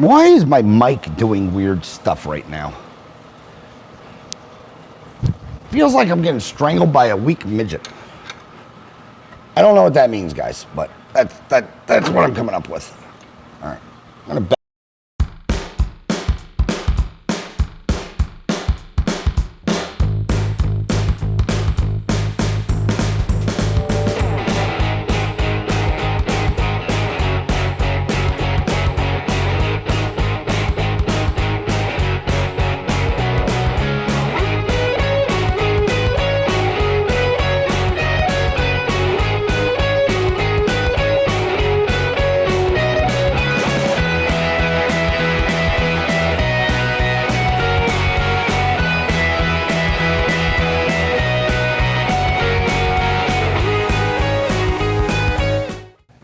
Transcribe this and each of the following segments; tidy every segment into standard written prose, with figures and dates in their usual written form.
Why is my mic doing weird stuff right now? Feels like I'm getting strangled by a weak midget. I don't know what that means, guys, but that's what I'm coming up with. All right, I'm gonna.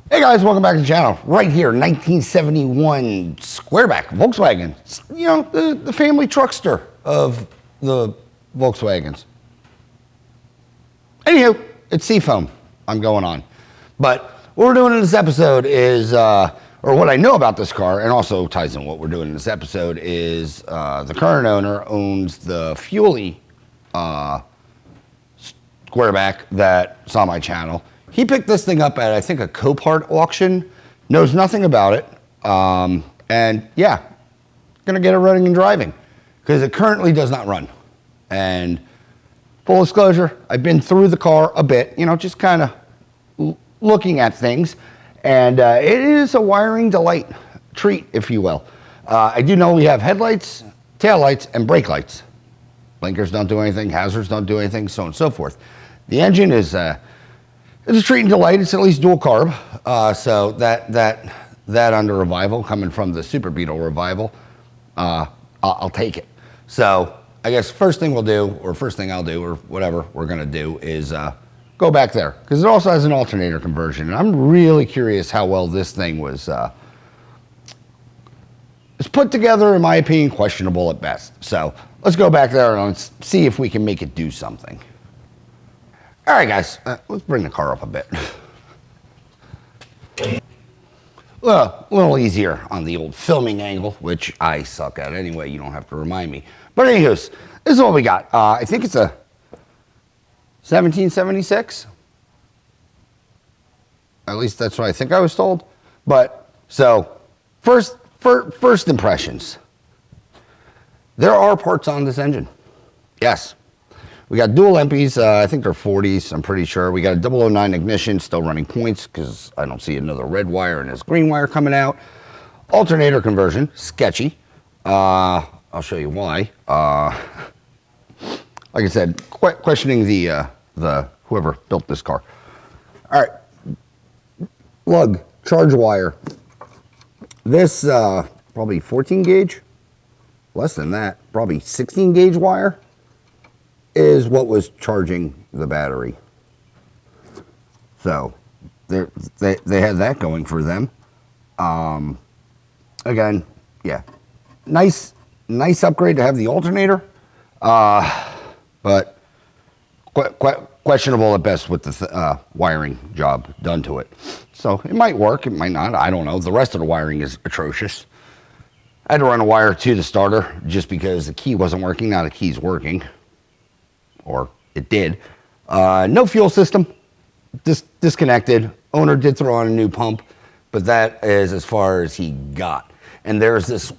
Hey guys, welcome back to the channel. Right here, 1971 Square Back Volkswagen. You know, the family truckster of the Volkswagens. Anywho, it's Seafoam I'm going on. But what we're doing in this episode is, or what I know about this car, and also ties in what we're doing in this episode, is the current owner owns the Fuelie Square Back that saw my channel. He picked this thing up at, I think, a Copart auction, knows nothing about it, and yeah, gonna get it running and driving, because it currently does not run. And full disclosure, I've been through the car a bit, you know, just kind of looking at things, and it is a wiring delight, treat, if you will. I do know we have headlights, taillights, and brake lights. Blinkers don't do anything, hazards don't do anything, so on and so forth. The engine is it's a treat and delight. It's at least dual carb, so that under revival, coming from the Super Beetle revival, I'll take it. So I guess first thing we'll do, or first thing I'll do, or whatever we're gonna do, is go back there, because it also has an alternator conversion, and I'm really curious how well this thing was put together. In my opinion, questionable at best. So let's go back there and let's see if we can make it do something. All right, guys, let's bring the car up a bit. Well, a little easier on the old filming angle, which I suck at anyway. You don't have to remind me. But anyways, this is what we got. I think it's a 1776. At least that's what I think I was told. But so first impressions. There are parts on this engine. Yes. We got dual MPs, I think they're 40s, I'm pretty sure. We got a 009 ignition, still running points, because I don't see another red wire and this green wire coming out. Alternator conversion, sketchy. I'll show you why. Like I said, questioning the whoever built this car. All right, lug, charge wire. This, probably 14 gauge, less than that, probably 16 gauge wire, is what was charging the battery. So they had that going for them. Again, yeah, nice upgrade to have the alternator, but questionable at best with the wiring job done to it. So it might work, it might not, I don't know. The rest of the wiring is atrocious. I had to run a wire to the starter just because the key wasn't working. Now the key's working. Or it did. No fuel system, disconnected. Owner did throw on a new pump, but that is as far as he got. And there's this,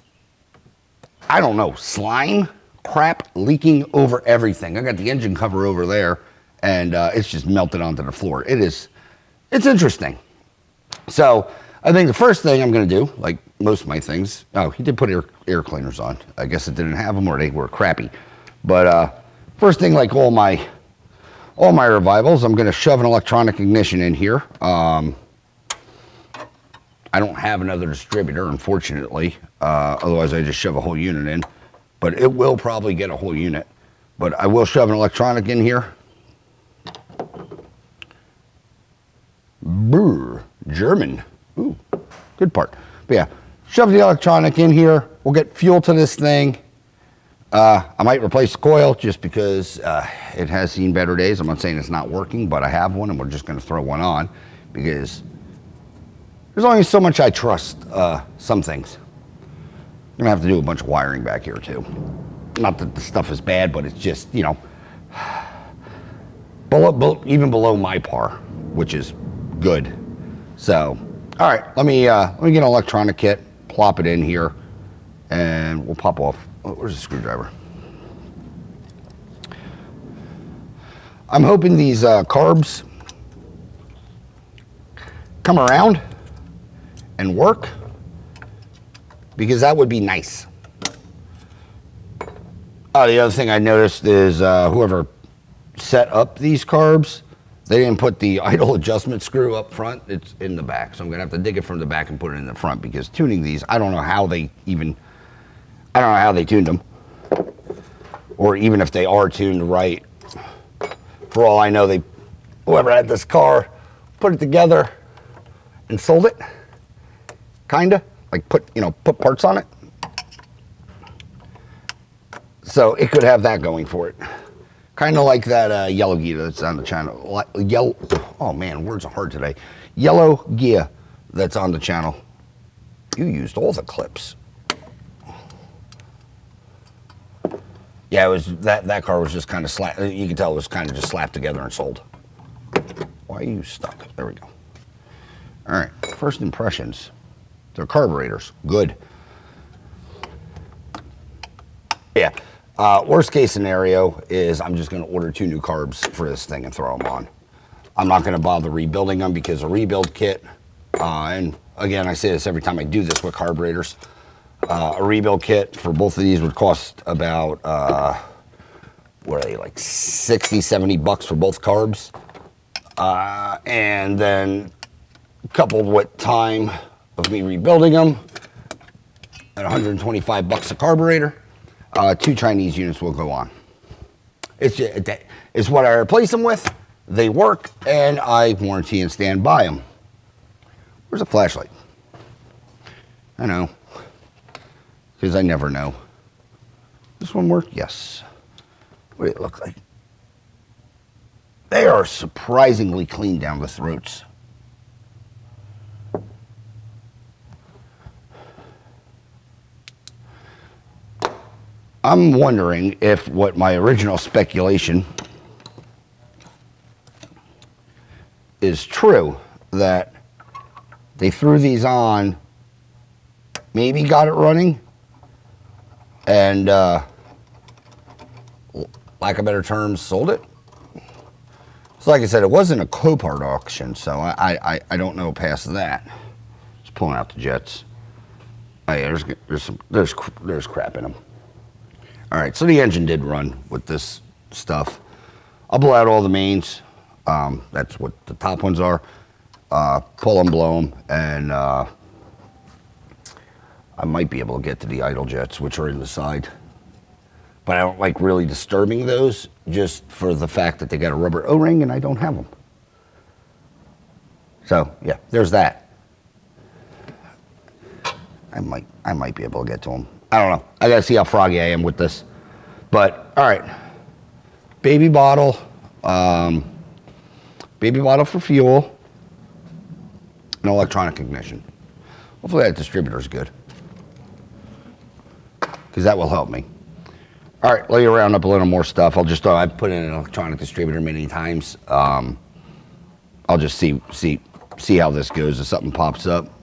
I don't know, slime crap leaking over everything. I got the engine cover over there, and it's just melted onto the floor. It's interesting. So I think the first thing I'm gonna do, like most of my things, oh, he did put air cleaners on. I guess it didn't have them, or they were crappy. But first thing, like all my revivals, I'm going to shove an electronic ignition in here. I don't have another distributor, unfortunately. Otherwise, I just shove a whole unit in. But it will probably get a whole unit. But I will shove an electronic in here. Brr, German. Ooh, good part. But yeah, shove the electronic in here. We'll get fuel to this thing. I might replace the coil just because it has seen better days. I'm not saying it's not working, but I have one, and we're just going to throw one on because there's only so much I trust some things. gonna have to do a bunch of wiring back here too. Not that the stuff is bad, but it's just, you know, even below my par, which is good. So, all right, let me get an electronic kit, plop it in here, and we'll pop off. Oh, where's the screwdriver? I'm hoping these carbs come around and work, because that would be nice. Oh, the other thing I noticed is whoever set up these carbs, they didn't put the idle adjustment screw up front. It's in the back. So I'm going to have to dig it from the back and put it in the front, because tuning these, I don't know how they tuned them. Or even if they are tuned right. For all I know, whoever had this car put it together and sold it. Kinda. Like put parts on it. So it could have that going for it. Kind of like that yellow gear that's on the channel. Oh man, words are hard today. Yellow gear that's on the channel. You used all the clips. Yeah, it was that car was just kind of slapped. You can tell it was kind of just slapped together and sold. Why are you stuck? There we go. All right, first impressions. They're carburetors. Good. Yeah. Worst case scenario is I'm just going to order 2 new carbs for this thing and throw them on. I'm not going to bother rebuilding them, because a rebuild kit, and again, I say this every time I do this with carburetors, a rebuild kit for both of these would cost about, what are they, like 60, 70 bucks for both carbs. And then coupled with time of me rebuilding them at 125 bucks a carburetor, 2 Chinese units will go on. It's what I replace them with. They work, and I warranty and stand by them. Where's the flashlight? I know, because I never know. This one work? Yes. What do they look like? They are surprisingly clean down the throats. I'm wondering if what my original speculation is true, that they threw these on, maybe got it running, and lack of better terms, sold it. So like I said, it wasn't a Copart auction, so I don't know past that. Just pulling out the jets. Oh yeah, there's crap in them. All right, so the engine did run with this stuff. I'll blow out all the mains. That's what the top ones are. Pull them, blow them, and I might be able to get to the idle jets, which are in the side. But I don't like really disturbing those, just for the fact that they got a rubber O-ring and I don't have them. So yeah, there's that. I might be able to get to them. I don't know. I gotta see how froggy I am with this. But all right, baby bottle for fuel, and electronic ignition. Hopefully that distributor's good, because that will help me. All right, let you round up a little more stuff. I've put in an electronic distributor many times. I'll just see how this goes. If something pops up,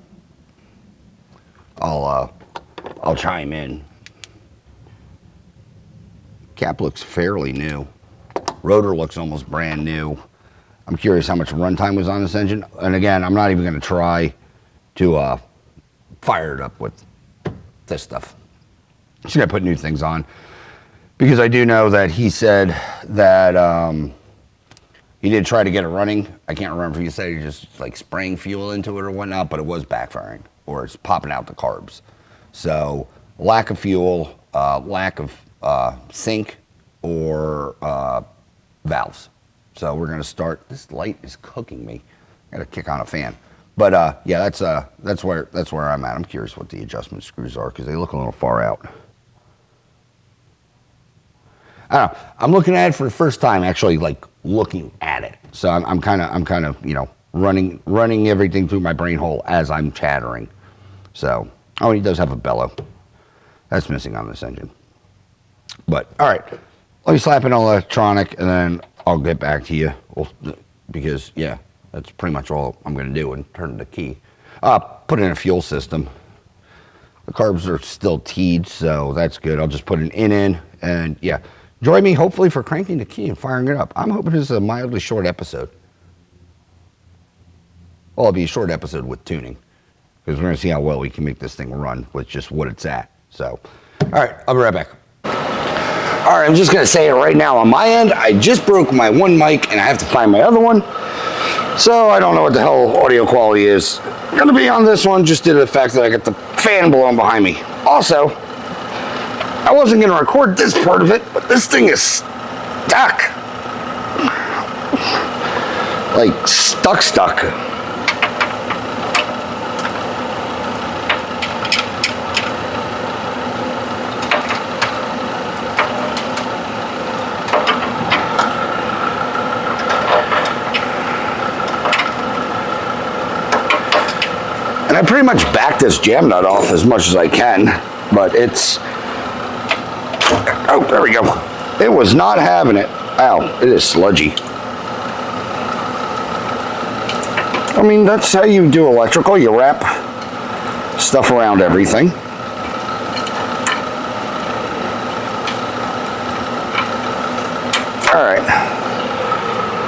I'll chime in. Cap looks fairly new. Rotor looks almost brand new. I'm curious how much runtime was on this engine. And again, I'm not even going to try to fire it up with this stuff. Just going to put new things on. Because I do know that he said that he did try to get it running. I can't remember if he said he just like spraying fuel into it or whatnot, but it was backfiring, or it's popping out the carbs. So lack of fuel, lack of sink, or valves. So we're going to start. This light is cooking me. I got to kick on a fan. But yeah, that's where I'm at. I'm curious what the adjustment screws are, because they look a little far out. I don't know. I'm looking at it for the first time, actually, like looking at it. So I'm kind of running everything through my brain hole as I'm chattering. So, oh, he does have a bellow. That's missing on this engine. But, all right. Let me slap in electronic, and then I'll get back to you. Because, yeah, that's pretty much all I'm going to do, and turn the key. Put in a fuel system. The carbs are still teed, so that's good. I'll just put an in, and, yeah. Join me, hopefully, for cranking the key and firing it up. I'm hoping this is a mildly short episode. Well, it'll be a short episode with tuning, because we're going to see how well we can make this thing run with just what it's at. So, all right, I'll be right back. All right, I'm just going to say it right now. On my end, I just broke my one mic, and I have to find my other one. So I don't know what the hell audio quality is going to be on this one, just due to the fact that I got the fan blowing behind me. Also, I wasn't going to record this part of it, but this thing is stuck. Like, stuck. And I pretty much back this jam nut off as much as I can, but it's... Oh, there we go. It was not having it. Ow, it is sludgy. I mean, that's how you do electrical. You wrap stuff around everything. All right.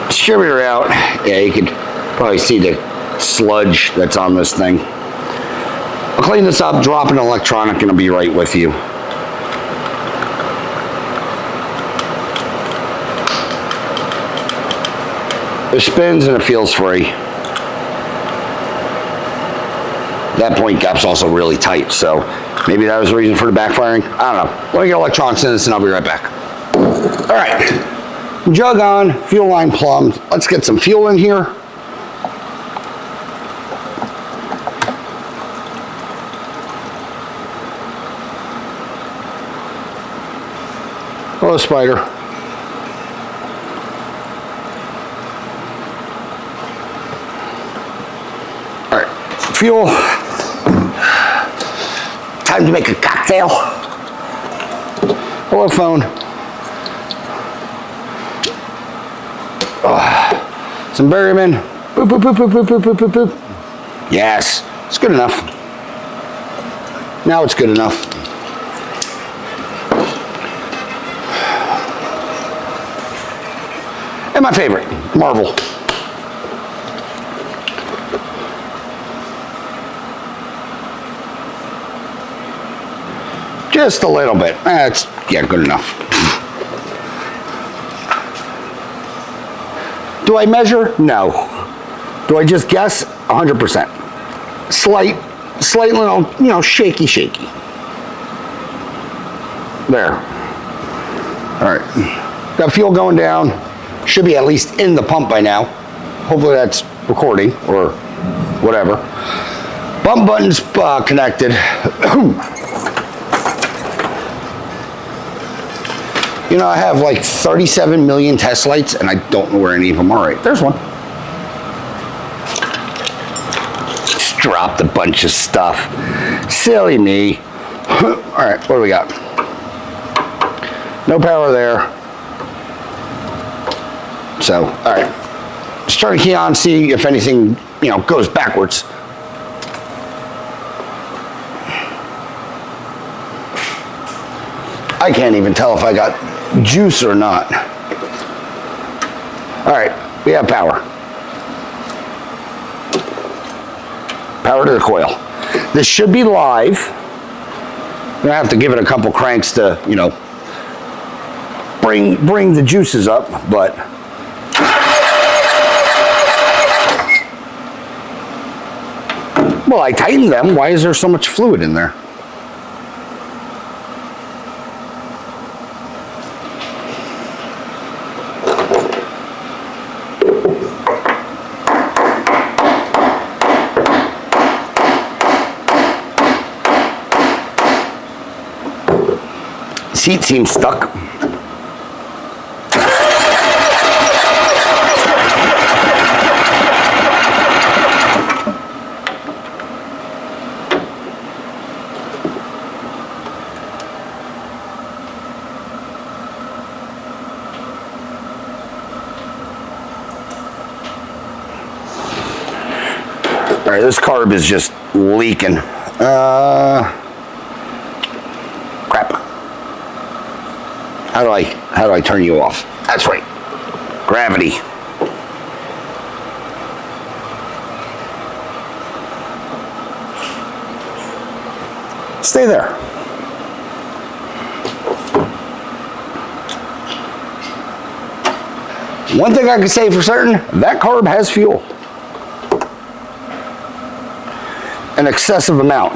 Distributor out. Yeah, you can probably see the sludge that's on this thing. I'll clean this up, drop an electronic, and I'll be right with you. It spins and it feels free. That point gap's also really tight, so maybe that was the reason for the backfiring. I don't know. Let me get electronics in this and I'll be right back. All right, jug on, fuel line plumbed. Let's get some fuel in here. Hello, Spider. Fuel. Time to make a cocktail. Hello, phone. Some Berryman. Boop, boop, boop, boop, boop, boop, boop, boop, boop. Yes, it's good enough. Now it's good enough. And my favorite, Marvel. Just a little bit. That's, yeah, good enough. Do I measure? No. Do I just guess? 100%. Slight little, shaky. There. All right. Got fuel going down. Should be at least in the pump by now. Hopefully that's recording or whatever. Pump button's connected. I have like 37 million test lights, and I don't know where any of them are. Right, there's one. Just dropped a bunch of stuff. Silly me. All right, what do we got? No power there. So, all right. Let's turn the key on, see if anything, goes backwards. I can't even tell if I got juice or not. All right, we have power. Power to the coil. This should be live. I'm gonna have to give it a couple cranks to, bring the juices up, but well, I tightened them. Why is there so much fluid in there? Seat seems stuck. right, this carb is just leaking. Crap. How do I turn you off? That's right. Gravity. Stay there. One thing I can say for certain, that carb has fuel. An excessive amount.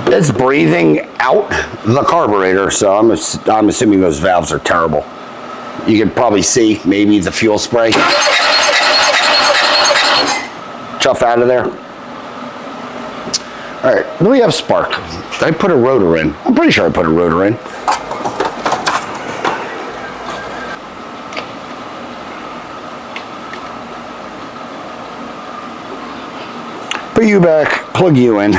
It's breathing out the carburetor, so I'm assuming those valves are terrible. You can probably see maybe the fuel spray. Chuff out of there. All right, do we have spark? Did I put a rotor in? I'm pretty sure I put a rotor in. Put you back, plug you in.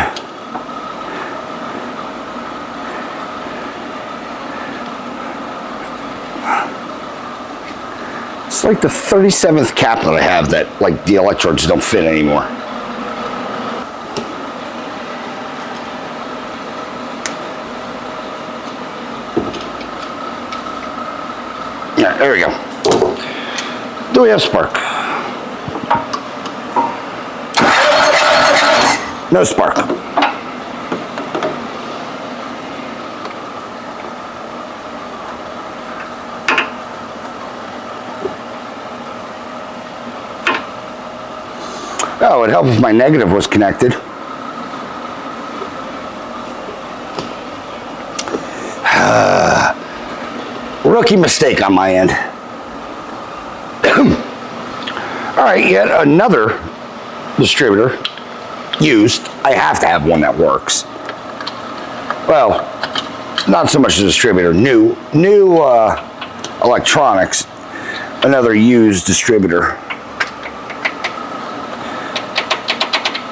It's like the 37th cap that I have that, like, the electrodes don't fit anymore. Yeah, there we go. Do we have spark? No spark. Oh, it'd help if my negative was connected. Rookie mistake on my end. All right, yet another distributor used. I have to have one that works. Well, not so much a distributor. New electronics. Another used distributor.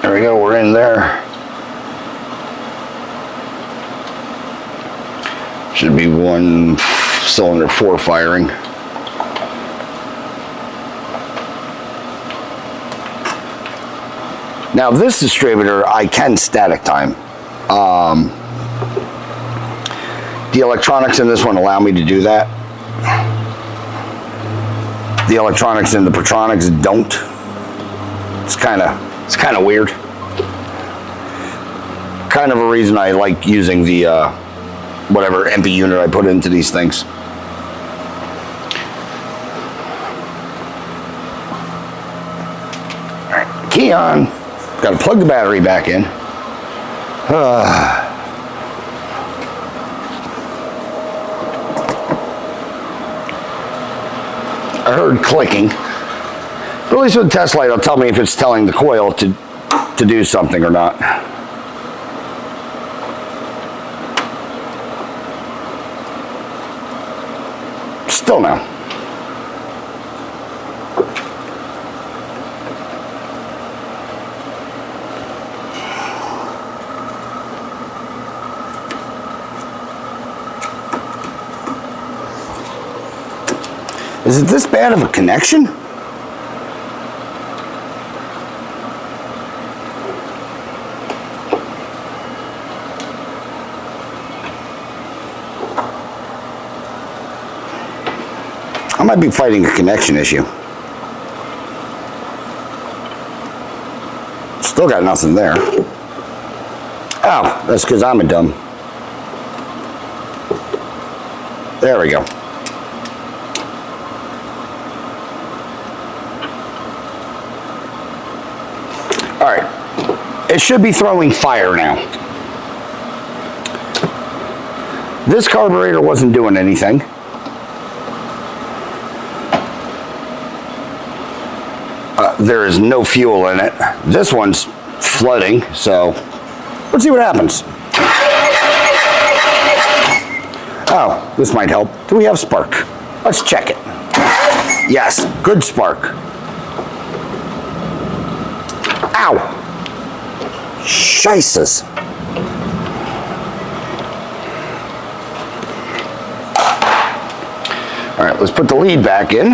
There we go, we're in there. Should be one cylinder 4 firing. Now this distributor, I can static time. The electronics in this one allow me to do that. The electronics in the Pertronics don't. It's kind of weird. Kind of a reason I like using the whatever MP unit I put into these things. All right, key on. Got to plug the battery back in. I heard clicking. But at least with the test light, it'll tell me if it's telling the coil to do something or not. Still no. Is it this bad of a connection? I might be fighting a connection issue. Still got nothing there. Oh, that's because I'm a dumb. There we go. All right, it should be throwing fire now. This carburetor wasn't doing anything. There is no fuel in it. This one's flooding, so let's see what happens. Oh, this might help. Do we have spark? Let's check it. Yes, good spark. Ow. Shices. All right, let's put the lead back in.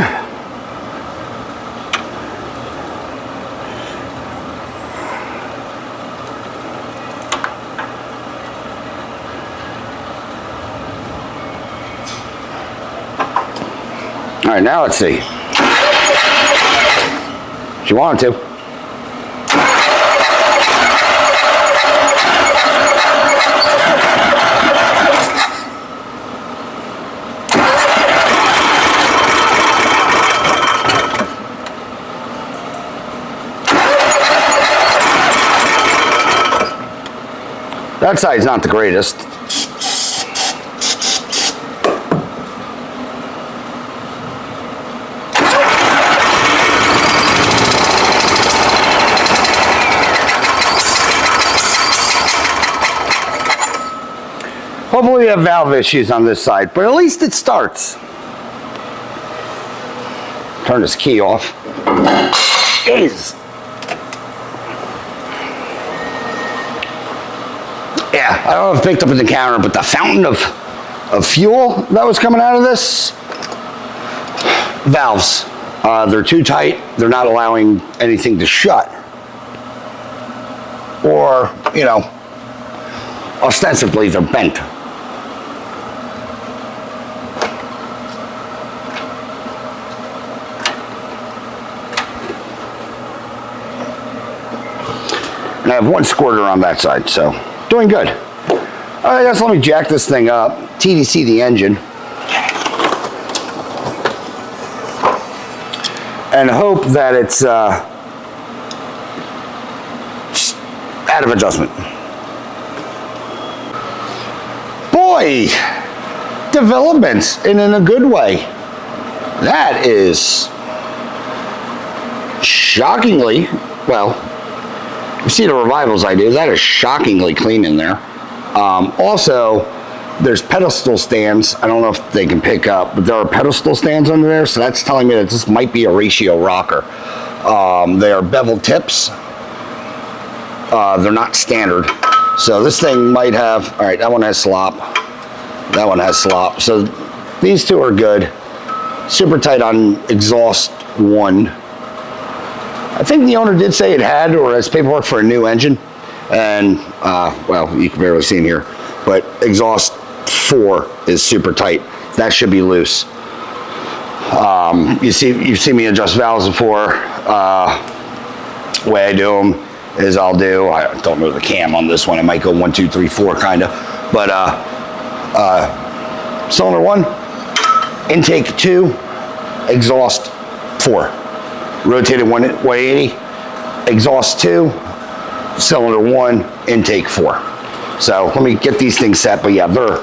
All right, now let's see. She wanted to. That side's not the greatest. Hopefully we have valve issues on this side, but at least it starts. Turn this key off. Jeez. Yeah, I don't know if it picked up in the camera, but the fountain of fuel that was coming out of this, valves, they're too tight. They're not allowing anything to shut. Or, you know, ostensibly they're bent. And I have one squirter on that side, so doing good. All right, guys, let me jack this thing up, TDC the engine, and hope that it's out of adjustment. Boy, developments in a good way. That is shockingly, well, you see the revivals I do, that is shockingly clean in there. Also, there's pedestal stands. I don't know if they can pick up, but there are pedestal stands under there, so that's telling me that this might be a ratio rocker. They are bevel tips. They're not standard. So this thing might have, all right, that one has slop. That one has slop. So these two are good. Super tight on exhaust one. I think the owner did say it had or has paperwork for a new engine. And, well, you can barely see him here, but exhaust 4 is super tight. That should be loose. You've seen me adjust valves before. The way I do them is I don't know the cam on this one. It might go 1, 2, 3, 4 kind of. But cylinder 1, intake 2, exhaust 4. Rotated 180, exhaust 2, cylinder 1, intake 4. So let me get these things set, but yeah, they're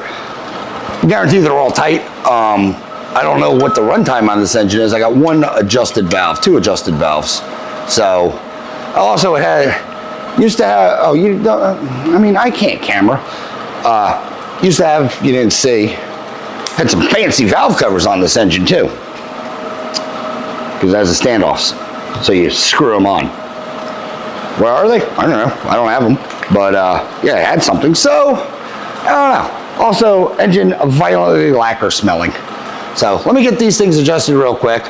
guaranteed they're all tight. I don't know what the runtime on this engine is. I got 1 adjusted valve, 2 adjusted valves. So also it had, used to have, oh, you don't, I mean, I can't camera. Used to have, you didn't see, had some fancy valve covers on this engine too. Because it has the standoffs, so you screw them on. Where are they? I don't know. I don't have them, but yeah, it had something. So I don't know. Also, engine violently lacquer smelling. So let me get these things adjusted real quick.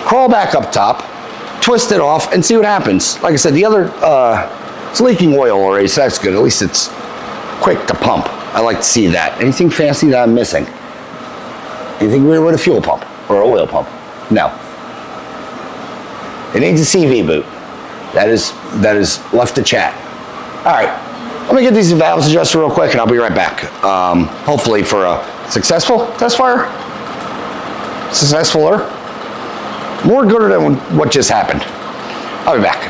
Crawl back up top, twist it off, and see what happens. Like I said, the other it's leaking oil already, so that's good. At least it's quick to pump. I like to see that. Anything fancy that I'm missing? Anything weird with a fuel pump or an oil pump? No. It needs a CV boot. That is left to chat. All right, let me get these valves adjusted real quick and I'll be right back. Hopefully for a successful test fire. Successfuler. More gooder than what just happened. I'll be back.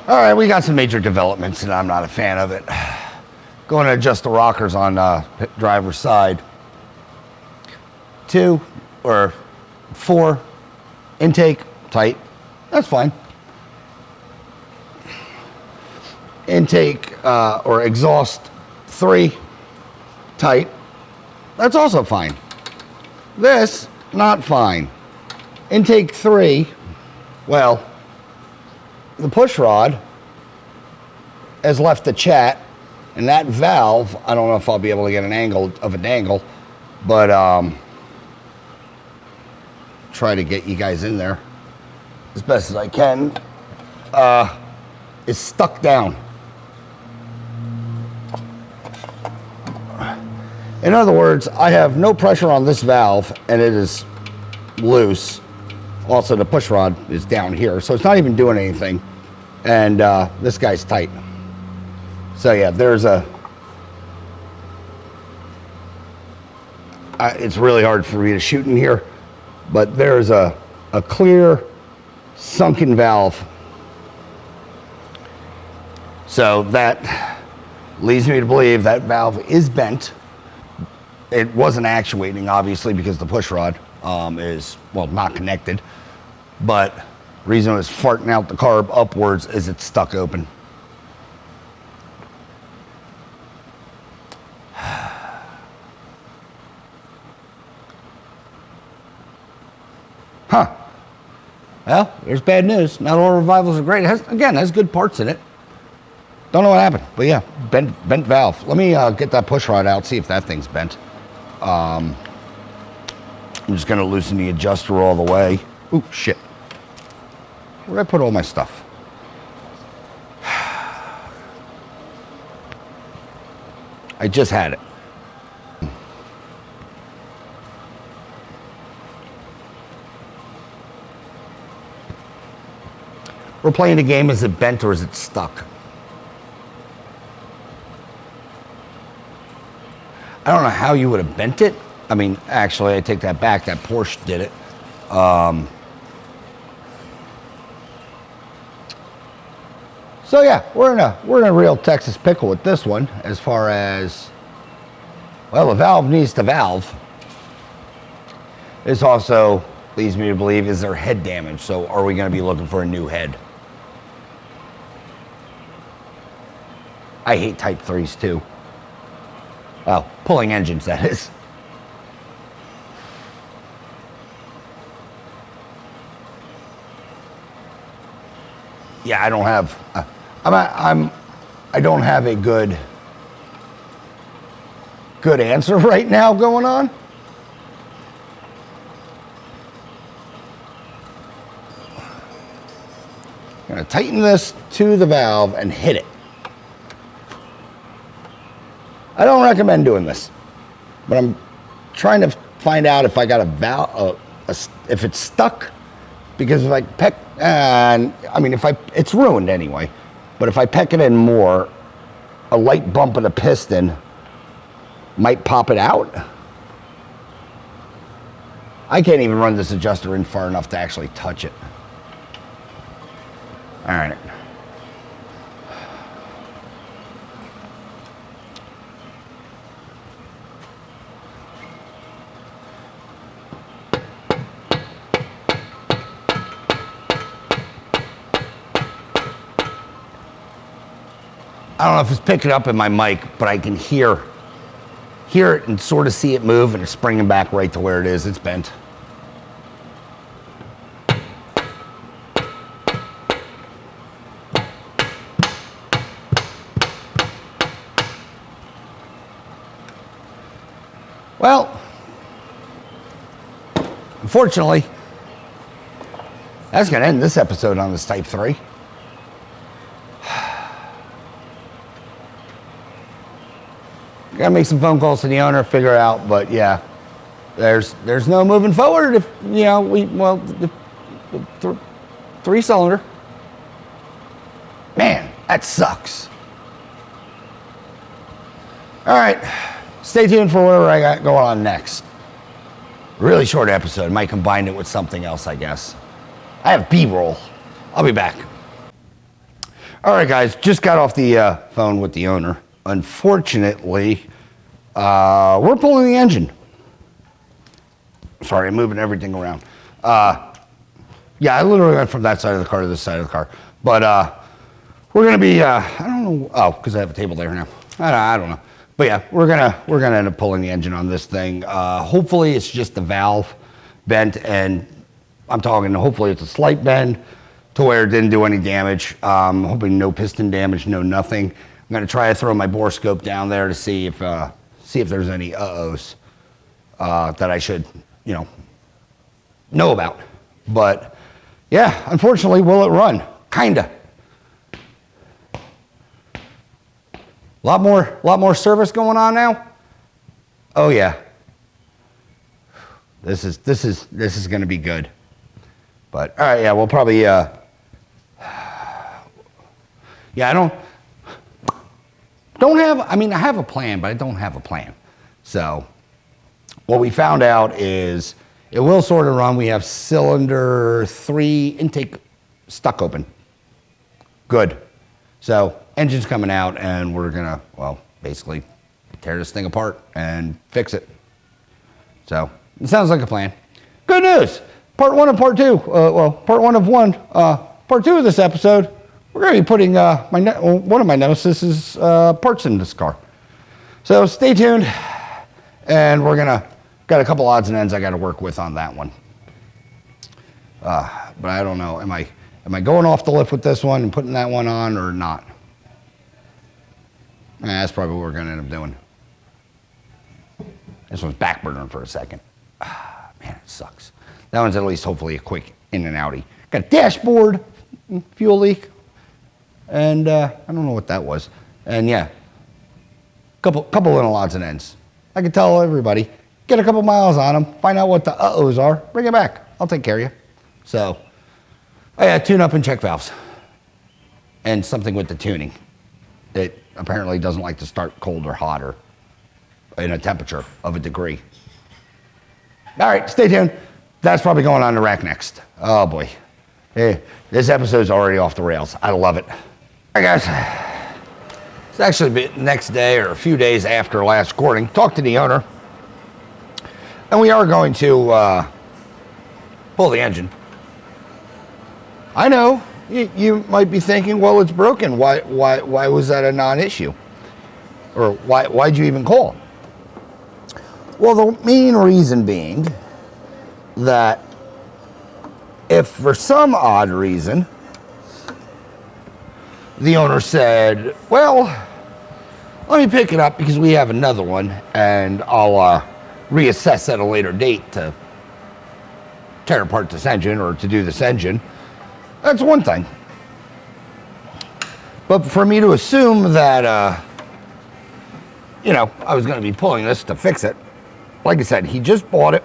All right, we got some major developments and I'm not a fan of it. Going to adjust the rockers on driver's side. 2 or 4 intake tight, that's fine. Intake or exhaust 3 tight, that's also fine. This not fine. Intake 3, well, the push rod has left the chat, and that valve, I don't know if I'll be able to get an angle, but try to get you guys in there as best as I can, is stuck down. In other words, I have no pressure on this valve and it is loose. Also, the push rod is down here, so it's not even doing anything. And this guy's tight. So yeah, there's it's really hard for me to shoot in here, but there's a clear sunken valve. So that leads me to believe that valve is bent. It wasn't actuating, obviously, because the push rod is, well, not connected. But the reason it was farting out the carb upwards is it's stuck open. Huh. Well, there's bad news. Not all revivals are great. It has good parts in it. Don't know what happened, but yeah, bent valve. Let me get that push rod out, see if that thing's bent. I'm just gonna loosen the adjuster all the way. Ooh, shit. Where'd I put all my stuff? I just had it. We're playing the game, is it bent or is it stuck? I don't know how you would have bent it. I mean, actually, I take that back. That Porsche did it. So yeah, we're in a real Texas pickle with this one. As far as, well, the valve needs to valve. This also leads me to believe, is there head damage? So are we going to be looking for a new head? I hate Type 3s too. Well, pulling engines, that is. Yeah, I don't have. I don't have a good answer right now going on. I'm gonna tighten this to the valve and hit it. I don't recommend doing this, but I'm trying to find out if I got a valve, if it's stuck, because if I peck, and I mean, it's ruined anyway, but if I peck it in more, a light bump of the piston might pop it out. I can't even run this adjuster in far enough to actually touch it. All right. I don't know if it's picking up in my mic, but I can hear it and sort of see it move, and it's springing back right to where it is. It's bent. Well, unfortunately, that's going to end this episode on this Type 3. Gotta make some phone calls to the owner, figure it out, but yeah, there's no moving forward if, you know, the 3-cylinder. Man, that sucks. All right, stay tuned for whatever I got going on next. Really short episode, might combine it with something else, I guess. I have B-roll. I'll be back. All right, guys, just got off the phone with the owner. Unfortunately, we're pulling the engine. Sorry, I'm moving everything around. Yeah, I literally went from that side of the car to this side of the car. But we're gonna be, I don't know, oh, because I have a table there now. I don't know. But yeah, we're gonna end up pulling the engine on this thing. Hopefully it's just the valve, bent, and I'm talking, hopefully it's a slight bend to where it didn't do any damage. Hoping no piston damage, no nothing. I'm gonna try to throw my bore scope down there to see if there's any uh-ohs that I should, know about. But yeah, unfortunately, will it run? Kinda. Lot more service going on now. Oh yeah. This is going to be good. But all right, yeah, we'll probably yeah, I have a plan, but I don't have a plan. So what we found out is it will sort of run. We have cylinder 3 intake stuck open. Good. So engine's coming out, and we're gonna, well, basically tear this thing apart and fix it. So it sounds like a plan. Good news. Part 1 of part 2. Part 1 of 1. Part 2 of this episode, we're gonna be putting one of my Nemesis parts in this car. So stay tuned, and got a couple odds and ends I got to work with on that one. But I don't know. Am I going off the lift with this one and putting that one on or not? That's probably what we're going to end up doing. This one's backburnering for a second. Man, it sucks. That one's at least hopefully a quick in and outie. Got a dashboard, fuel leak, and I don't know what that was. And yeah, couple little odds and ends. I can tell everybody, get a couple miles on them, find out what the uh-ohs are, bring it back. I'll take care of you. So, oh yeah, tune up and check valves. And something with the tuning. It apparently doesn't like to start cold or hot or in a temperature of a degree. All right, stay tuned. That's probably going on the rack next. Oh boy. Hey, this episode's already off the rails. I love it. All right, guys. It's actually the next day or a few days after last recording. Talked to the owner. And we are going to pull the engine. I know. You might be thinking, well, it's broken. Why was that a non-issue? Or why'd you even call? Well, the main reason being that if for some odd reason the owner said, well, let me pick it up because we have another one and I'll reassess at a later date to tear apart this engine or to do this engine, that's one thing. But for me to assume that, I was going to be pulling this to fix it, like I said, he just bought it.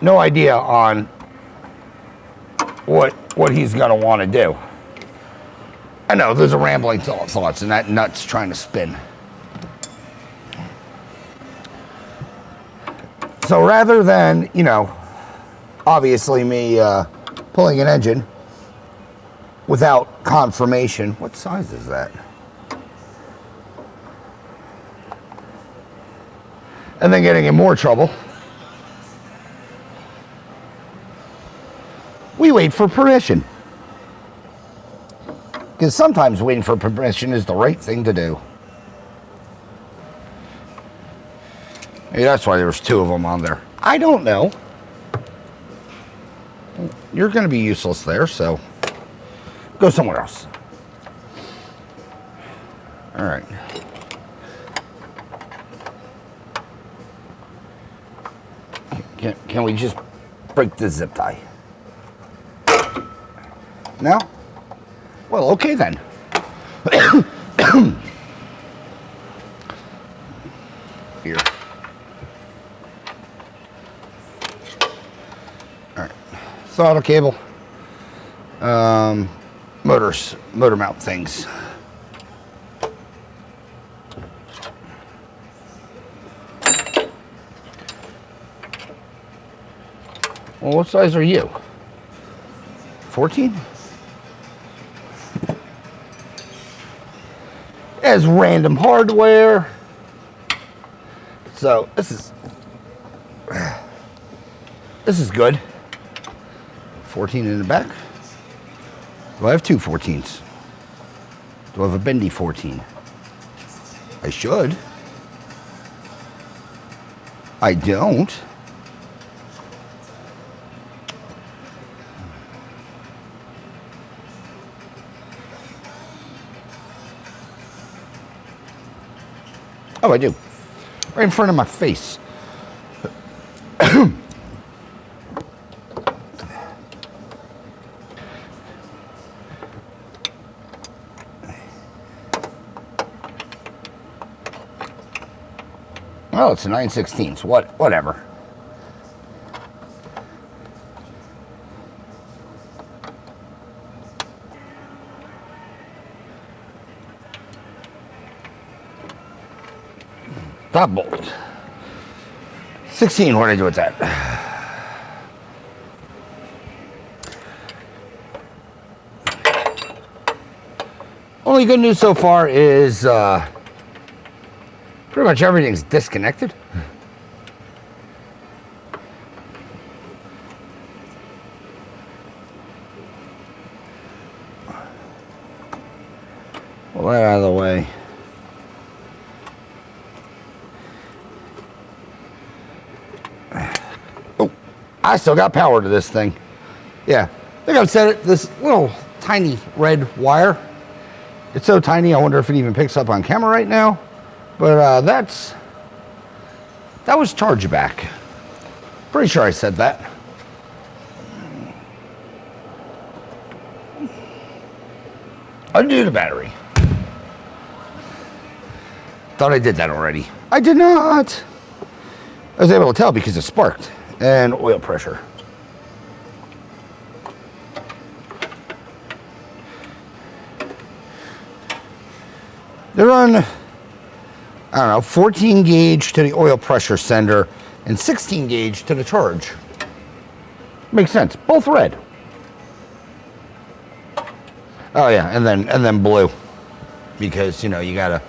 No idea on what he's going to want to do. I know, there's a rambling thoughts and that nut's trying to spin. So rather than, obviously me pulling an engine without confirmation, what size is that? And then getting in more trouble, we wait for permission. Because sometimes waiting for permission is the right thing to do. Maybe that's why there was 2 of them on there. I don't know. You're going to be useless there, so go somewhere else. All right. Can we just break the zip tie? No? Well, okay then. Here. All right. Throttle cable. Motor mount things. Well, what size are you? 14? As random hardware. So this is good. 14 in the back. Do I have 2 14s? Do I have a bendy 14? I should. I don't. Oh, I do. Right in front of my face. Well, it's a 9/16. Whatever. Top bolt. 16, what did I do with that? Only good news so far is pretty much everything's disconnected. Well, that out of the way. Oh, I still got power to this thing. Yeah, I think I've said it, this little tiny red wire. It's so tiny, I wonder if it even picks up on camera right now. But that was chargeback. Pretty sure I said that. Undo the battery. Thought I did that already. I did not. I was able to tell because it sparked. And oil pressure. They're on, I don't know, 14 gauge to the oil pressure sender and 16 gauge to the charge. Makes sense. Both red. Oh yeah, and then blue, because you know you gotta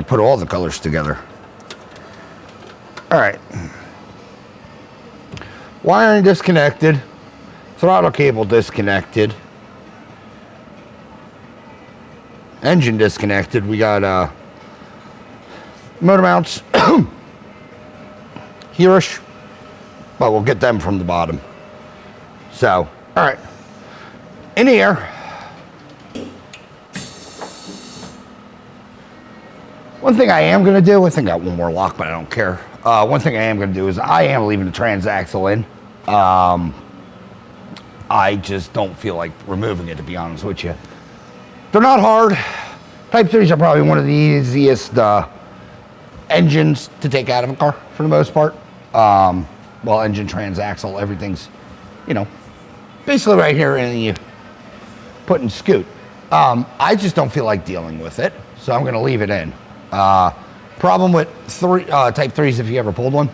put all the colors together. All right. Wiring disconnected. Throttle cable disconnected. Engine disconnected. We got motor mounts here-ish, but we'll get them from the bottom. So, all right, in here, one thing I am going to do, I think I got one more lock, but I don't care. One thing I am going to do is I am leaving the transaxle in. I just don't feel like removing it, to be honest with you. They're not hard. Type 3s are probably one of the easiest engines to take out of a car for the most part. Well, engine, transaxle, everything's, you know, basically right here, and you put and scoot. I just don't feel like dealing with it, so I'm going to leave it in. Problem with Type 3s, if you ever pulled one,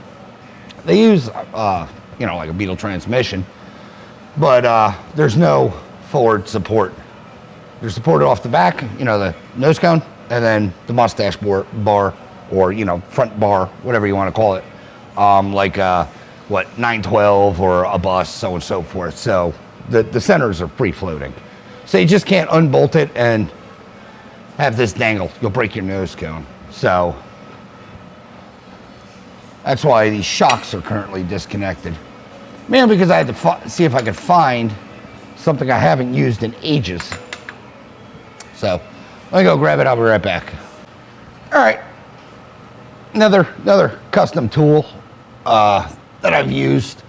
they use, you know, like a Beetle transmission, but there's no forward support. They're supported off the back, you know, the nose cone, and then the mustache bar, or, you know, front bar, whatever you want to call it. Like, 912 or a bus, so on and so forth. So the centers are free floating. So you just can't unbolt it and have this dangle. You'll break your nose cone. So that's why these shocks are currently disconnected. Mainly because I had to see if I could find something I haven't used in ages. So let me go grab it. I'll be right back. All right, another custom tool that I've used.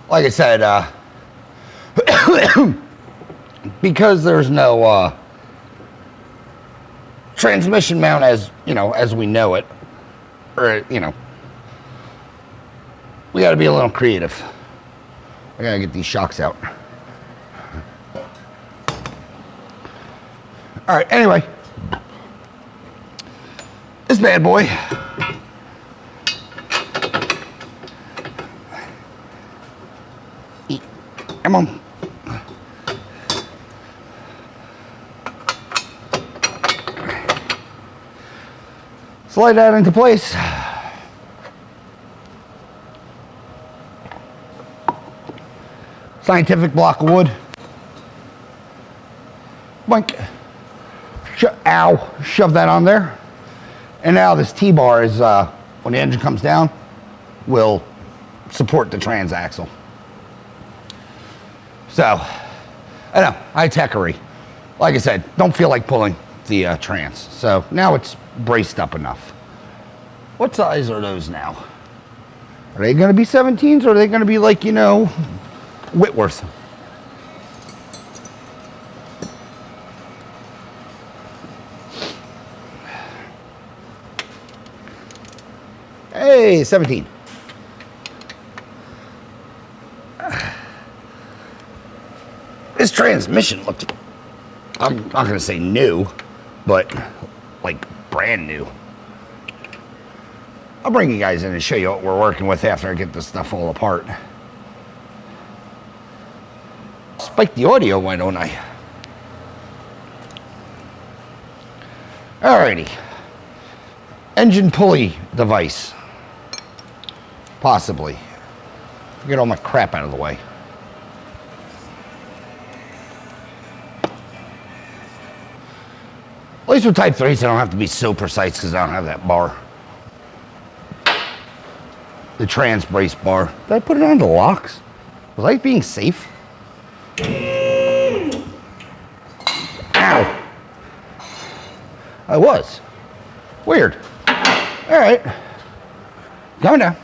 Like I said, because there's no transmission mount as we know it, or we got to be a little creative. I gotta get these shocks out. All right, anyway, this bad boy come on. Slide that into place. Scientific block of wood. Boink. Ow, shove that on there. And now this T-bar is, when the engine comes down, will support the transaxle. So, I know, high-techery. Like I said, don't feel like pulling the trans. So now it's braced up enough. What size are those now? Are they going to be 17s or are they going to be like, you know, Whitworth? Hey, 17. This transmission looks, I'm not going to say new, but like brand new. I'll bring you guys in and show you what we're working with after I get this stuff all apart. Spike the audio, why don't I? Alrighty. Engine pulley device. Possibly. Get all my crap out of the way. At least with Type 3s, I don't have to be so precise because I don't have that bar. The trans brace bar. Did I put it on the locks? Was I being safe? Ow. I was. Weird. All right. Coming down.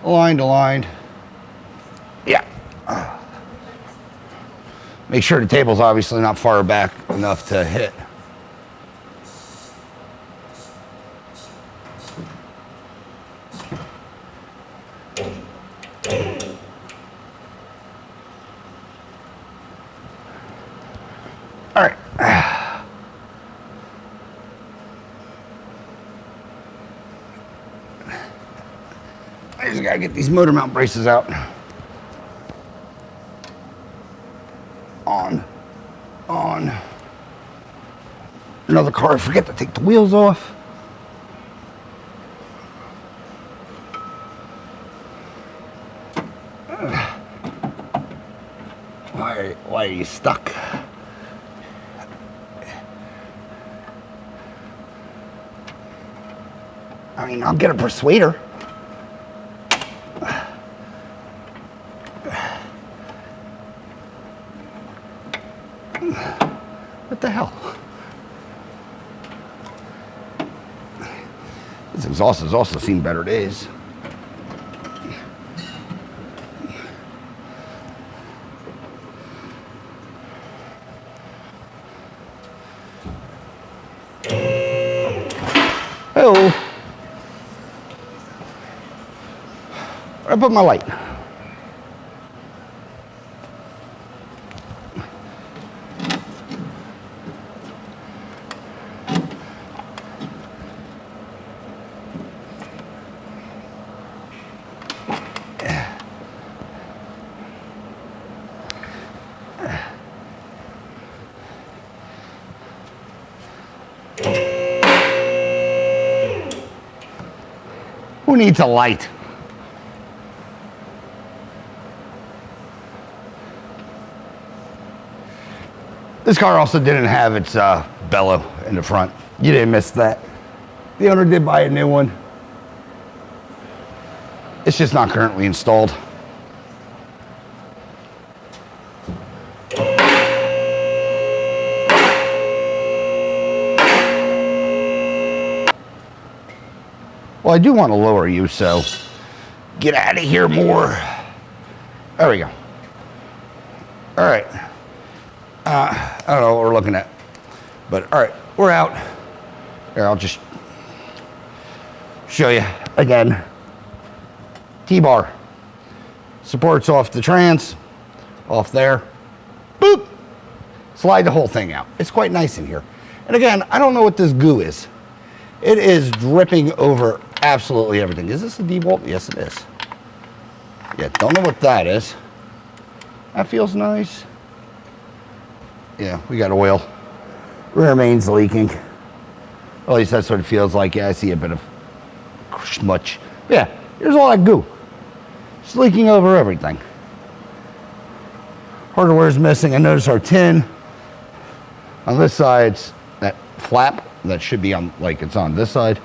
Aligned. Yeah. Make sure the table's obviously not far back enough to hit. All right. I just gotta get these motor mount braces out. On. Another car, I forget to take the wheels off. Why are you stuck? I mean, I'll get a persuader. What the hell? This exhaust has also seen better days. Hello. Where I put my light? Who needs a light? This car also didn't have its bellow in the front. You didn't miss that. The owner did buy a new one. It's just not currently installed. Well, I do want to lower you, so get out of here more. There we go. All right. I don't know what we're looking at, but all right, we're out. Here, I'll just show you again. T-bar. Supports off the trans, off there. Boop. Slide the whole thing out. It's quite nice in here. And again, I don't know what this goo is. It is dripping over absolutely everything. Is this a D-bolt? Yes, it is. Yeah, don't know what that is. That feels nice. Yeah, we got oil. Rear main's leaking. At least that's what it feels like. Yeah, I see a bit of smudge. Yeah, here's all that goo. It's leaking over everything. Hardware's missing. I noticed our tin On this side, it's that flap that should be on, like it's on this side.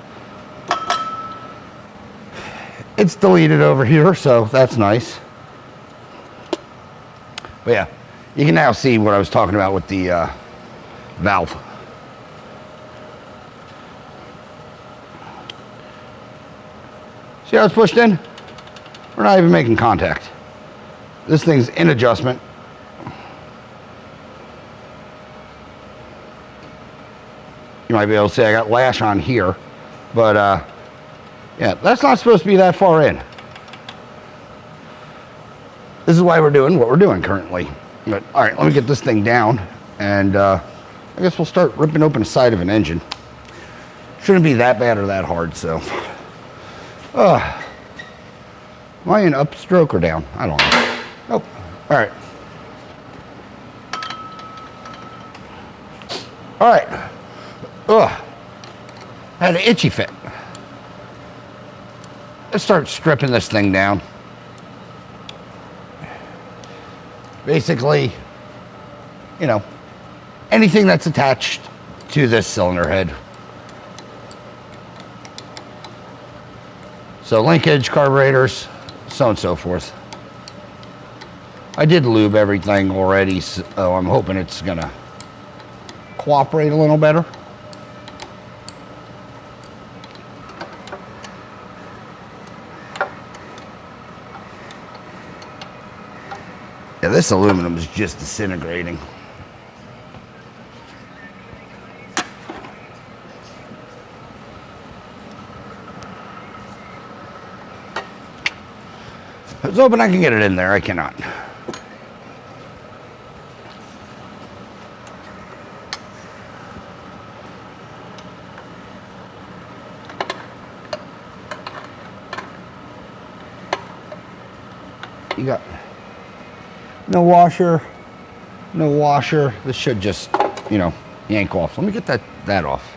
It's deleted over here, so that's nice. But yeah, you can now see what I was talking about with the valve. See how it's pushed in? We're not even making contact. This thing's in adjustment. You might be able to say I got lash on here, but yeah, that's not supposed to be that far in. This is why we're doing what we're doing currently. But all right, let me get this thing down, and I guess we'll start ripping open the side of an engine. Shouldn't be that bad or that hard, so. Am I in upstroke or down? I don't know. Nope. All right. All right. Had an itchy fit. Let's start stripping this thing down. Basically, you know, anything that's attached to this cylinder head. So linkage, carburetors, so on and so forth. I did lube everything already, so I'm hoping it's gonna cooperate a little better. Yeah, this aluminum is just disintegrating. I was hoping I can get it in there. I cannot. You got no washer, no washer. This should just, you know, yank off. Let me get that off.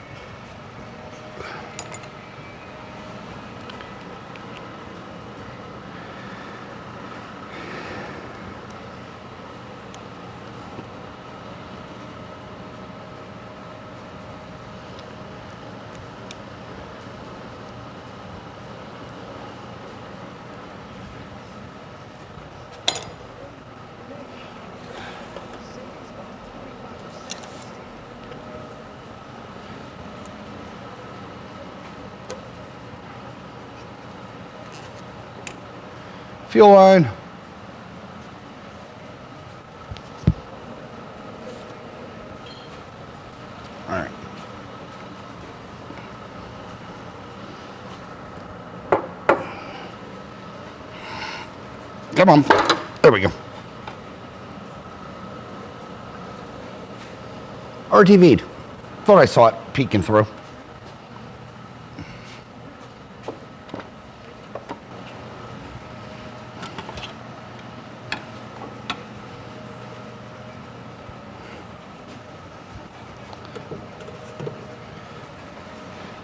Fuel line. All right. Come on. There we go. RTV'd. Thought I saw it peeking through.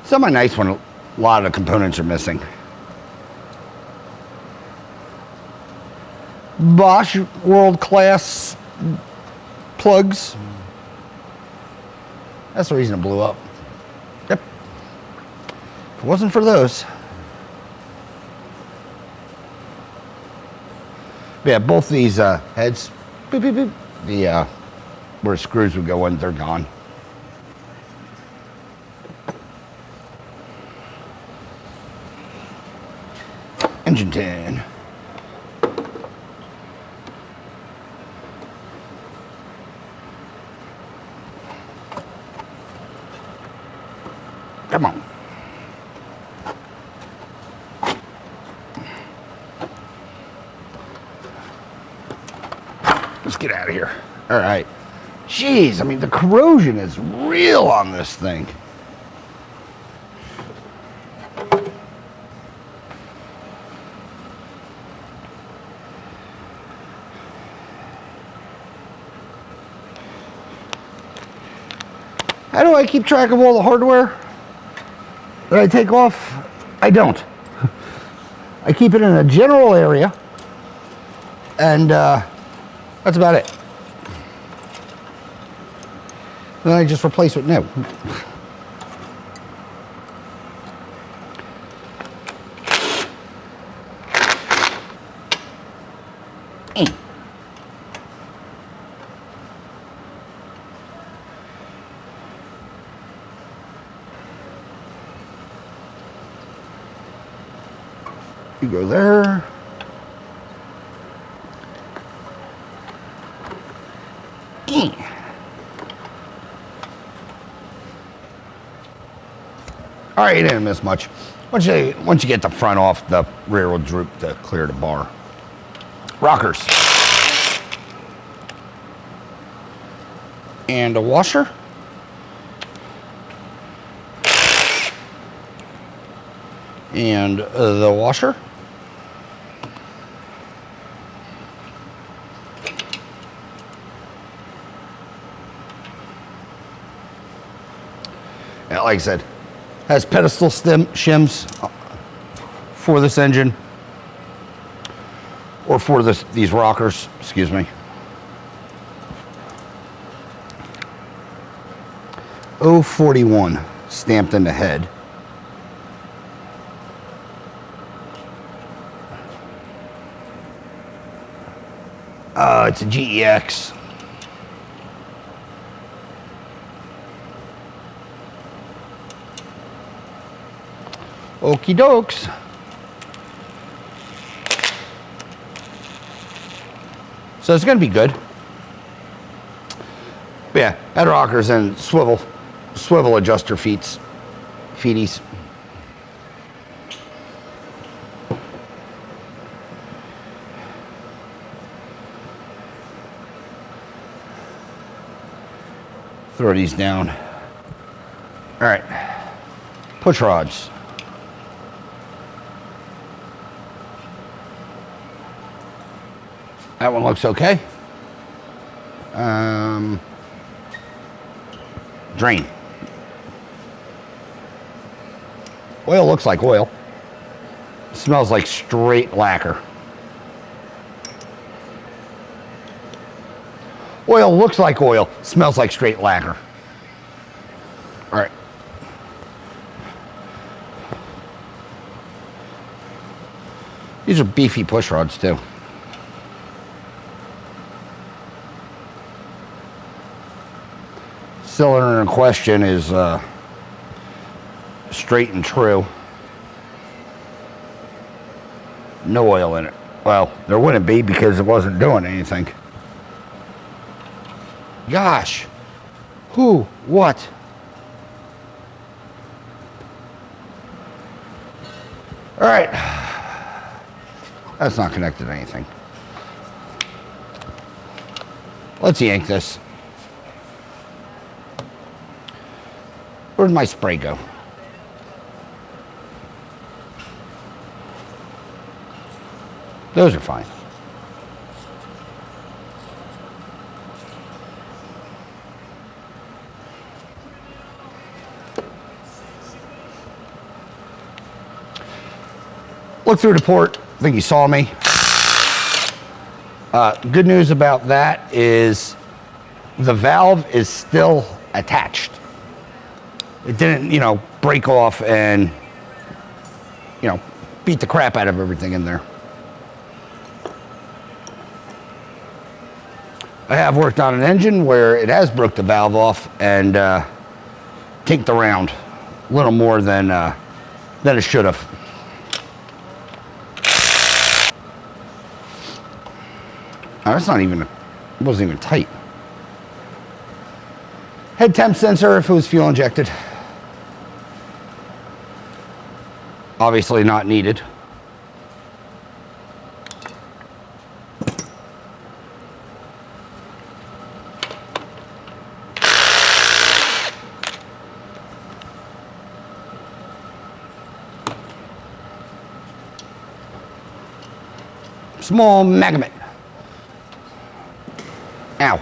Semi-nice when a lot of components are missing. Bosch world-class plugs. That's the reason it blew up. Yep. If it wasn't for those. Yeah, both these heads, beep, beep, beep, the where screws would go in, they're gone. Engine tin. Come on. Let's get out of here. All right. Jeez, I mean, the corrosion is real on this thing. How do I keep track of all the hardware that I take off? I don't. I keep it in a general area, and that's about it. Then I just replace it new. You go there. All right, you didn't miss much. Once you get the front off, the rear will droop to clear the bar. Rockers. And a washer. And the washer. And like I said, has pedestal shims for this engine, or for these rockers, excuse me. 041 stamped in the head. It's a GEX. Okie dokes. So it's going to be good. But yeah, head rockers and swivel adjuster feeties. Throw these down. All right, push rods. That one looks okay. Drain. Oil looks like oil. Smells like straight lacquer. Oil looks like oil, smells like straight lacquer. All right. These are beefy push rods too. Cylinder in question is straight and true. No oil in it. Well, there wouldn't be because it wasn't doing anything. Gosh. Who? What? All right. That's not connected to anything. Let's yank this. Where'd my spray go? Those are fine. Look through the port. I think you saw me. Good news about that is the valve is still attached. It didn't, break off and, beat the crap out of everything in there. I have worked on an engine where it has broke the valve off and kinked around a little more than it should have. That's not even, it wasn't even tight. Head temp sensor if it was fuel injected. Obviously not needed. Small magnet. Ow.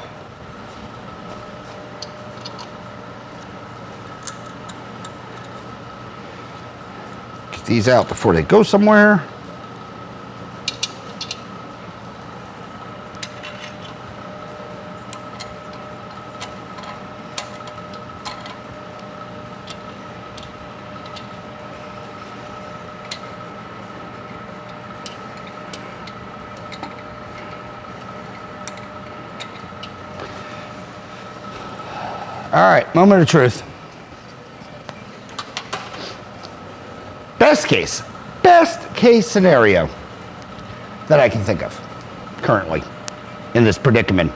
Get these out before they go somewhere. All right, moment of truth. Best case scenario that I can think of currently in this predicament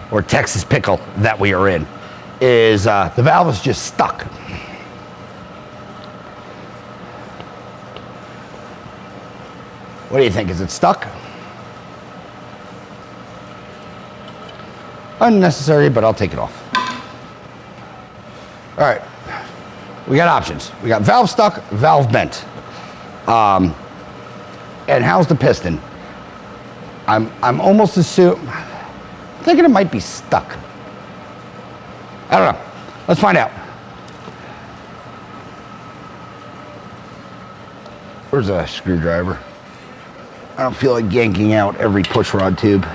or Texas pickle that we are in is the valve is just stuck. What do you think? Is it stuck? Unnecessary, but I'll take it off. All right, we got options. We got valve stuck, valve bent. And how's the piston? I'm almost thinking it might be stuck. I don't know. Let's find out. Where's a screwdriver? I don't feel like yanking out every push rod tube.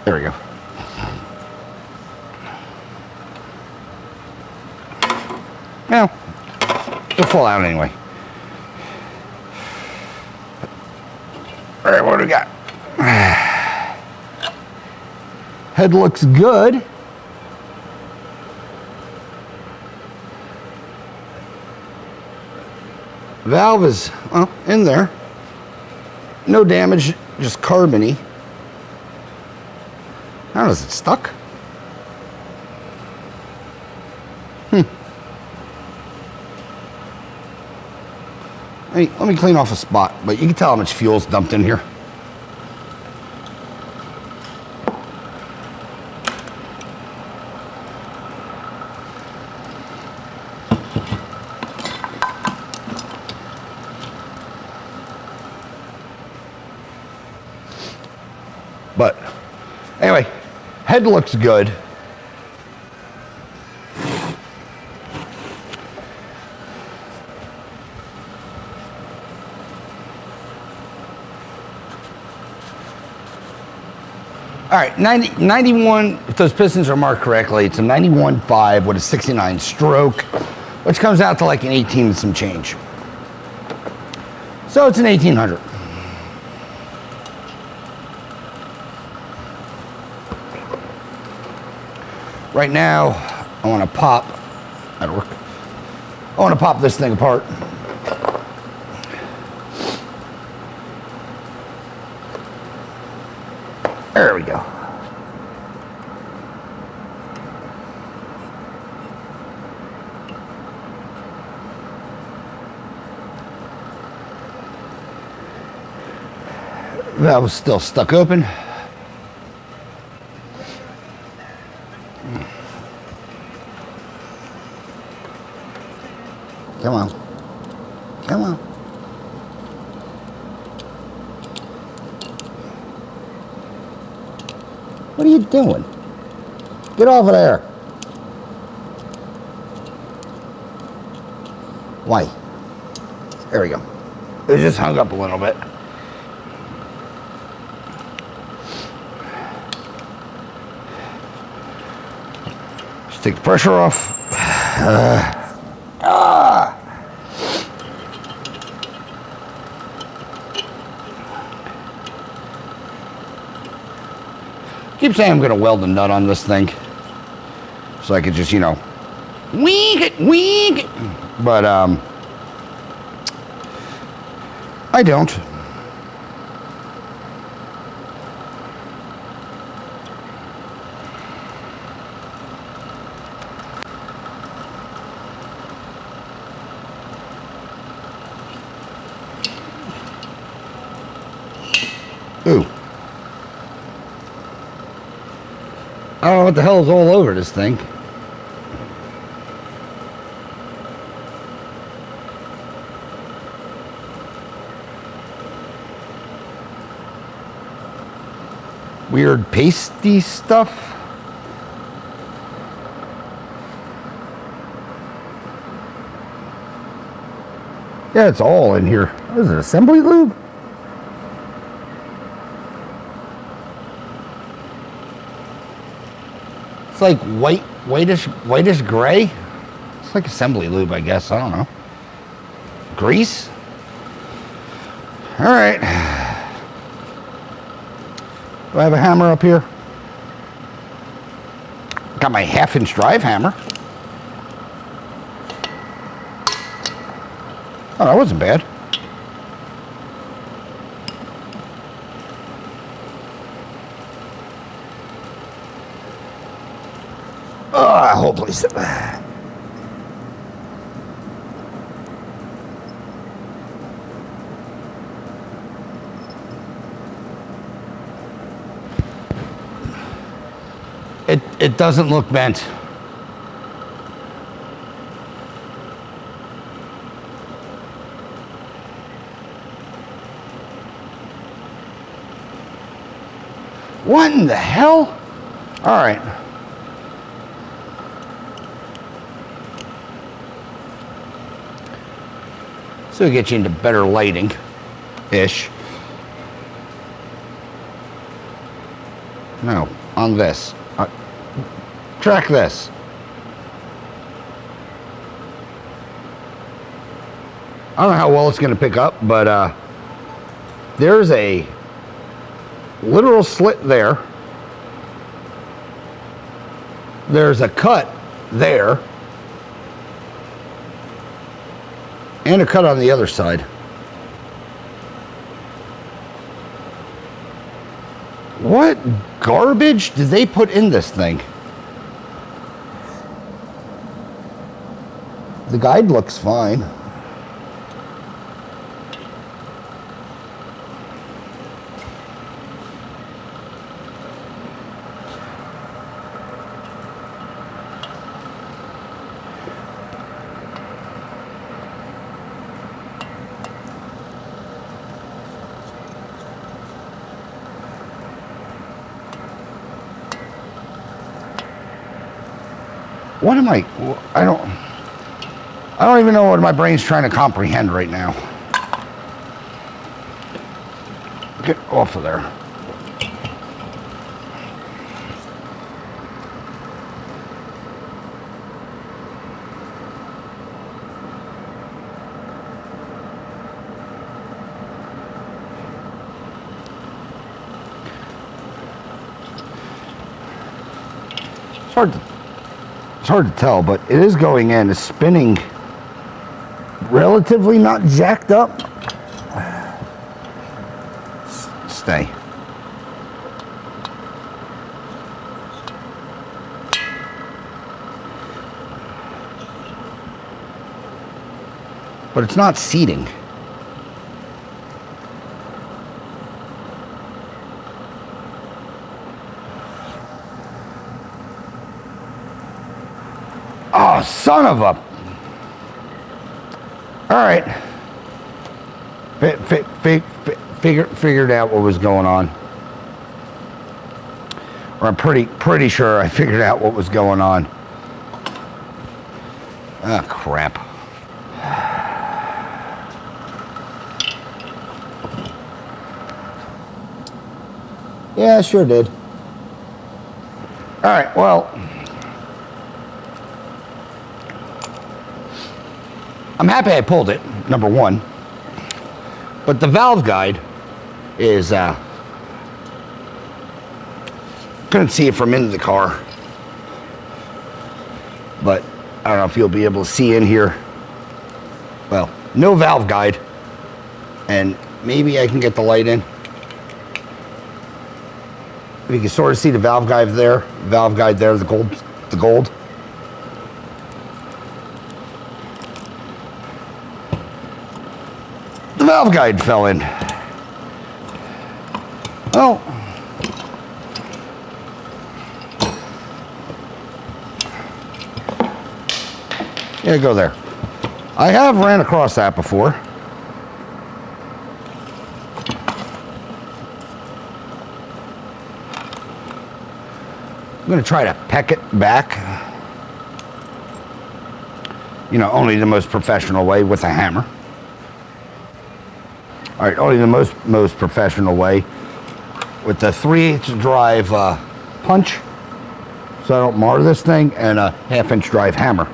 There we go. Well, it'll fall out anyway. All right, what do we got? Head looks good. Valve is, well, in there. No damage, just carbony. How is it stuck? Let me clean off a spot, but you can tell how much fuel's dumped in here. But anyway, head looks good. All right, 91, if those pistons are marked correctly, it's a 91.5 with a 69 stroke, which comes out to like an 18 and some change. So it's an 1800. Right now, I want to pop, that'll work. I want to pop this thing apart. There we go. Valve is still stuck open. Come on. Come on. What are you doing? Get off of there. Why? There we go. It just hung up a little bit. Just take the pressure off. Keep saying I'm going to weld a nut on this thing so I could just, you know, wink it. But I don't. Ooh. I don't know what the hell is all over this thing. Weird pasty stuff. Yeah, it's all in here. What is it, assembly lube? It's like whitish gray. It's like assembly lube, I guess. I don't know. Grease? All right. Do I have a hammer up here? Got my 1/2-inch drive hammer. Oh, that wasn't bad. Hopefully. It doesn't look bent. What in the hell? All right. So we get you into better lighting-ish. No, on this. Track this. I don't know how well it's going to pick up, but there's a literal slit there. There's a cut there. And a cut on the other side. What garbage did they put in this thing? The guide looks fine. What am I don't even know what my brain's trying to comprehend right now. Get off of there. It's hard to tell, but it is going in. It's spinning relatively not jacked up. Stay. But it's not seating. Oh, son of a... All right. Figured out what was going on. Or I'm pretty sure I figured out what was going on. Ah, crap. Yeah, I sure did. All right, well... I'm happy I pulled it, number one. But the valve guide is, couldn't see it from into the car. But I don't know if you'll be able to see in here. Well, no valve guide. And maybe I can get the light in. You can sort of see the valve guide there, the gold. The valve guide fell in. Oh. Yeah, go there. I have ran across that before. I'm going to try to peck it back. You know, only the most professional way with a hammer. All right, only the most professional way with the 3/8 drive punch, so I don't mar this thing, and a 1/2-inch drive hammer.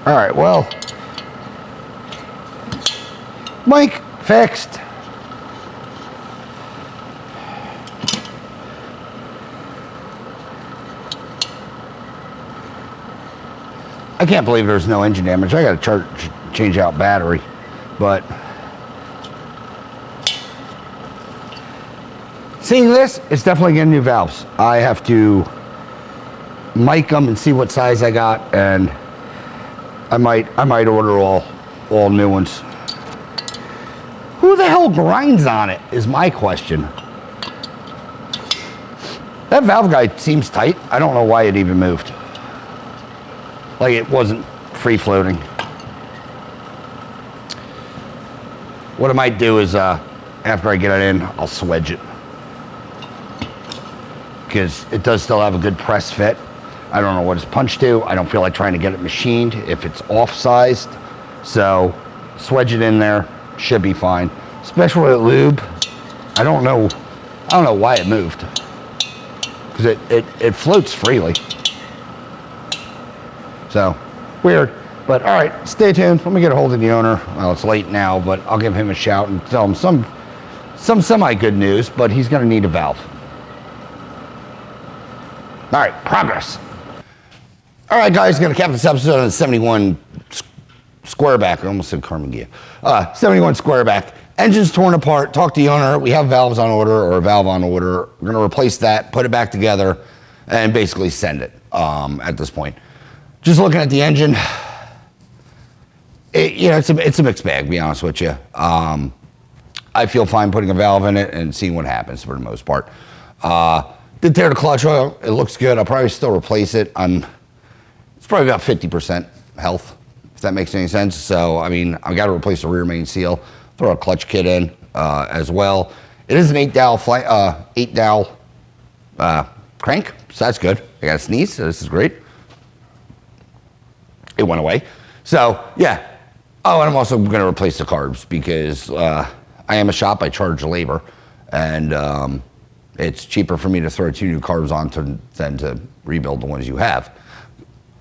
All right, well, Mike, fixed. I can't believe there's no engine damage. I got to change out battery, but seeing this, it's definitely getting new valves. I have to mic them and see what size I got, and I might order all new ones. Who the hell grinds on it is my question. That valve guide seems tight. I don't know why it even moved. Like it wasn't free floating. What I might do is after I get it in, I'll swedge it, because it does still have a good press fit. I don't know what it's punched to. I don't feel like trying to get it machined if it's off-sized. So swedge it in there, should be fine. Special lube, I don't know why it moved, because it floats freely. So weird, but all right, stay tuned. Let me get a hold of the owner. Well, it's late now, but I'll give him a shout and tell him some semi-good news, but he's gonna need a valve. All right, progress. All right, guys, gonna cap this episode on the 71 Square Back. I almost said Carmen Gia. 71 Square Back. Engine's torn apart. Talk to the owner. We have valves on order, or a valve on order. We're gonna replace that, put it back together, and basically send it at this point. Just looking at the engine, it's a mixed bag, to be honest with you. I feel fine putting a valve in it and seeing what happens for the most part. Did tear the clutch oil. It looks good. I'll probably still replace it. It's probably about 50% health, if that makes any sense. So, I mean, I've got to replace the rear main seal, throw a clutch kit in as well. It is an 8-dowel crank, so that's good. I got to sneeze, so this is great. It went away. So, yeah. Oh, and I'm also going to replace the carbs, because I am a shop. I charge labor, and it's cheaper for me to throw 2 new carbs on than to rebuild the ones you have.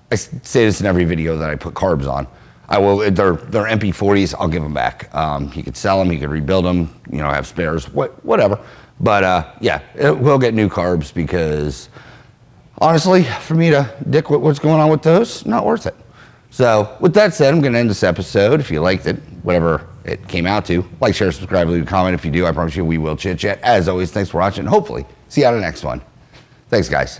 I say this in every video that I put carbs on. I will. They're MP40s. I'll give them back. You could sell them. You could rebuild them. Have spares. Whatever. But yeah, we'll get new carbs, because honestly, for me to dick what's going on with those, not worth it. So with that said, I'm going to end this episode. If you liked it, whatever it came out to, like, share, subscribe, leave a comment. If you do, I promise you we will chit chat. As always, thanks for watching. Hopefully, see you on the next one. Thanks, guys.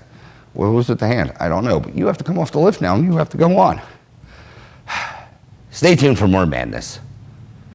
What was with the hand? I don't know, but you have to come off the lift now and you have to go on. Stay tuned for more madness.